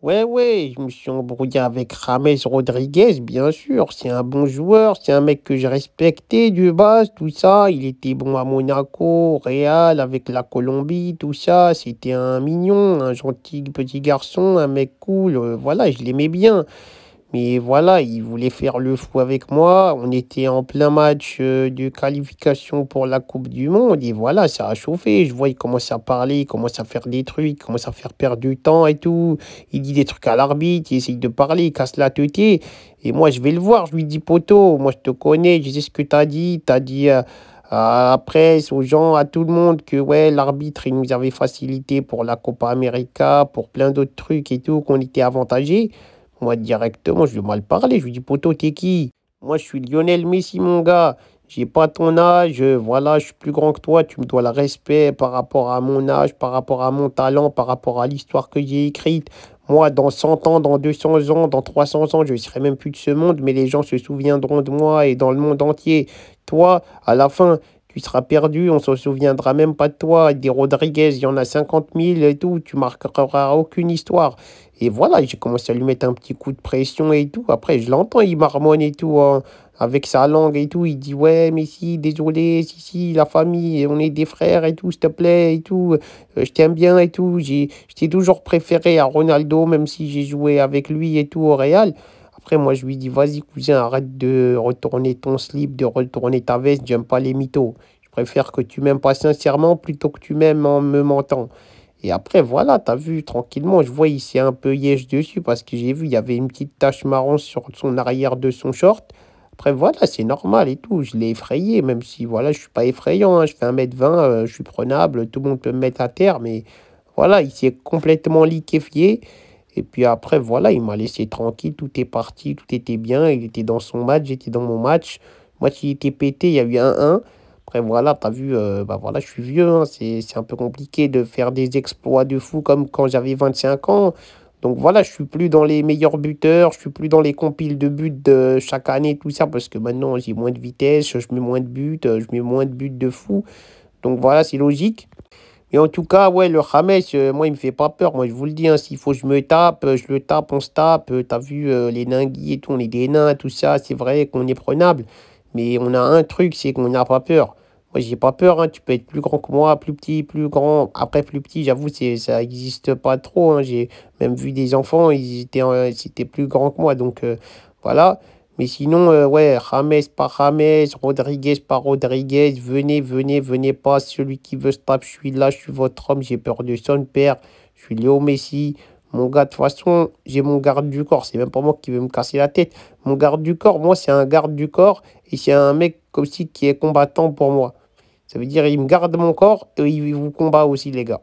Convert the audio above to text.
Ouais, je me suis embrouillé avec James Rodriguez, bien sûr. C'est un bon joueur, c'est un mec que je respectais de base, tout ça. Il était bon à Monaco, au Real, avec la Colombie, tout ça. C'était un mignon, un gentil petit garçon, un mec cool. Voilà, je l'aimais bien. Mais voilà, il voulait faire le fou avec moi. On était en plein match de qualification pour la Coupe du Monde. Et voilà, ça a chauffé. Je vois, il commence à parler, il commence à faire des trucs, il commence à faire perdre du temps et tout. Il dit des trucs à l'arbitre, il essaye de parler, il casse la tête. Et moi, je vais le voir. Je lui dis, poto, moi, je te connais, je sais ce que tu as dit. Tu as dit à la presse, aux gens, à tout le monde que ouais, l'arbitre, il nous avait facilité pour la Copa América, pour plein d'autres trucs et tout, qu'on était avantagés. Moi, directement, je lui ai mal parlé. Je lui dis, poto, t'es qui? Moi, je suis Lionel Messi, mon gars. J'ai pas ton âge. Voilà, je suis plus grand que toi. Tu me dois le respect par rapport à mon âge, par rapport à mon talent, par rapport à l'histoire que j'ai écrite. Moi, dans 100 ans, dans 200 ans, dans 300 ans, je ne serai même plus de ce monde, mais les gens se souviendront de moi et dans le monde entier. Toi, à la fin, tu seras perdu, on se souviendra même pas de toi. Des Rodriguez, il y en a 50 000 et tout. Tu marqueras aucune histoire. Et voilà, j'ai commencé à lui mettre un petit coup de pression et tout. Après, je l'entends, il marmonne et tout, hein, avec sa langue et tout. Il dit, ouais, mais si, désolé, si, la famille, on est des frères et tout, s'il te plaît, et tout. Je t'aime bien et tout. Je t'ai toujours préféré à Ronaldo, même si j'ai joué avec lui et tout au Real. Après, moi, je lui dis, vas-y, cousin, arrête de retourner ton slip, de retourner ta veste. J'aime pas les mythos. Je préfère que tu m'aimes pas sincèrement plutôt que tu m'aimes en me mentant. Et après, voilà, t'as vu, tranquillement, je vois, il s'est un peu yèche dessus parce que j'ai vu, il y avait une petite tache marron sur son arrière de son short. Après, voilà, c'est normal et tout. Je l'ai effrayé, même si, voilà, je suis pas effrayant, hein, je fais 1,20 m, je suis prenable, tout le monde peut me mettre à terre, mais voilà, il s'est complètement liquéfié. Et puis après, voilà, il m'a laissé tranquille, tout est parti, tout était bien. Il était dans son match, j'étais dans mon match. Moi, s'il était pété, il y a eu un 1. Après, voilà, t'as vu, bah voilà, je suis vieux, hein, c'est un peu compliqué de faire des exploits de fou comme quand j'avais 25 ans. Donc voilà, je suis plus dans les meilleurs buteurs, je suis plus dans les compiles de buts de chaque année, tout ça, parce que maintenant j'ai moins de vitesse, je mets moins de buts, je mets moins de buts de fou. Donc voilà, c'est logique. Et en tout cas, ouais, le James, moi, il me fait pas peur. Moi, je vous le dis, hein, s'il faut, je me tape, je le tape, on se tape. T'as vu les ninguis et tout, on est des nains, tout ça. C'est vrai qu'on est prenable. Mais on a un truc, c'est qu'on n'a pas peur. Moi, j'ai pas peur, hein. Tu peux être plus grand que moi, plus petit, plus grand. Après, plus petit, j'avoue, ça existe pas trop, hein. J'ai même vu des enfants, c'était plus grand que moi. Donc, voilà. Mais sinon, ouais, James par James, Rodriguez par Rodriguez, venez pas, celui qui veut se taper, je suis là, je suis votre homme, j'ai peur de son père, je suis Léo Messi, mon gars, de toute façon, j'ai mon garde du corps, c'est même pas moi qui vais me casser la tête, mon garde du corps, moi, c'est un garde du corps, et c'est un mec aussi qui est combattant pour moi. Ça veut dire, il me garde mon corps, et il vous combat aussi, les gars.